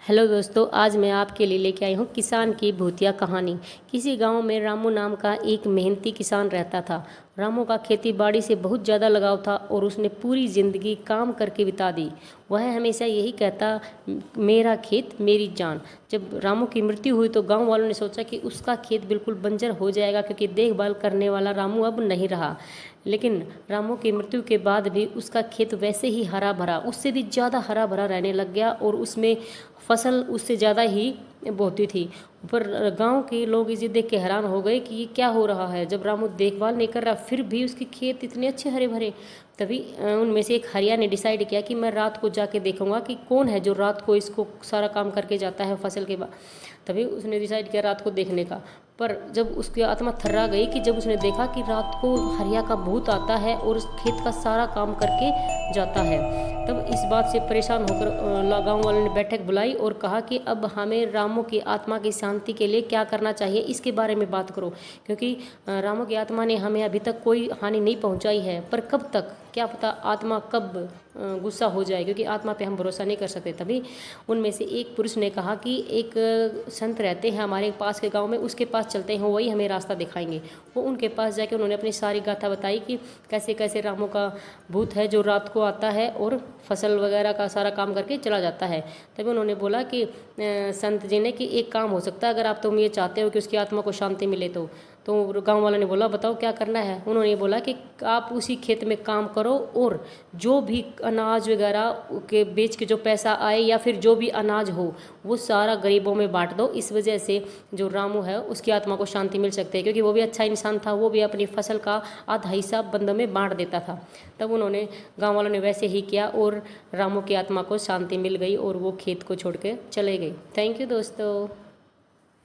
Hello दोस्तों, आज मैं आपके लिए लेके आई हूँ किसान की भूतिया कहानी। किसी गांव में रामू नाम का एक मेहनती किसान रहता था। रामू का खेती बाड़ी से बहुत ज़्यादा लगाव था और उसने पूरी ज़िंदगी काम करके बिता दी। वह हमेशा यही कहता, मेरा खेत मेरी जान। जब रामू की मृत्यु हुई तो गांव वालों ने सोचा कि उसका खेत बिल्कुल बंजर हो जाएगा, क्योंकि देखभाल करने वाला रामू अब नहीं रहा। लेकिन रामू की मृत्यु के बाद भी उसका खेत वैसे ही हरा भरा, उससे भी ज़्यादा हरा भरा रहने लग गया और उसमें फसल उससे ज़्यादा ही बोती थी। पर गांव के लोग इसे देख के हैरान हो गए कि ये क्या हो रहा है। जब रामू देखभाल नहीं कर रहा फिर भी उसके खेत इतने अच्छे हरे भरे। तभी उनमें से एक हरिया ने डिसाइड किया कि मैं रात को जाके देखूंगा कि कौन है जो रात को इसको सारा काम करके जाता है फसल के बाद। तभी उसने डिसाइड किया रात को देखने का। पर जब उसकी आत्मा थर्रा गई कि जब उसने देखा कि रात को हरिया का भूत आता है और उस खेत का सारा काम करके जाता है। तब इस बात से परेशान होकर गाँव वालों ने बैठक बुलाई और कहा कि अब हमें रामू की आत्मा की शांति के लिए क्या करना चाहिए, इसके बारे में बात करो। क्योंकि रामू की आत्मा ने हमें अभी तक कोई हानि नहीं पहुंचाई है, पर कब तक, क्या पता आत्मा कब गुस्सा हो जाए, क्योंकि आत्मा पे हम भरोसा नहीं कर सकते। तभी उनमें से एक पुरुष ने कहा कि एक संत रहते हैं हमारे पास के गांव में, उसके पास चलते हैं, वही हमें रास्ता दिखाएंगे। वो उनके पास जाके उन्होंने अपनी सारी गाथा बताई कि कैसे कैसे रामू का भूत है जो रात को आता है और फसल वगैरह का सारा काम करके चला जाता है। तभी उन्होंने बोला कि संत जी ने कि एक काम हो सकता है, अगर आप तुम ये चाहते हो कि उसकी आत्मा को शांति मिले तो गांव वालों ने बोला बताओ क्या करना है। उन्होंने बोला कि आप उसी खेत में काम करो और जो भी अनाज वगैरह के बेच के जो पैसा आए या फिर जो भी अनाज हो वो सारा गरीबों में बांट दो। इस वजह से जो रामू है उसकी आत्मा को शांति मिल सकती है, क्योंकि वो भी अच्छा इंसान था, वो भी अपनी फसल का आधा हिस्सा बंदों में बांट देता था। तब उन्होंने गाँव वालों ने वैसे ही किया और रामू की आत्मा को शांति मिल गई और वो खेत को छोड़ के चले गए। थैंक यू दोस्तों।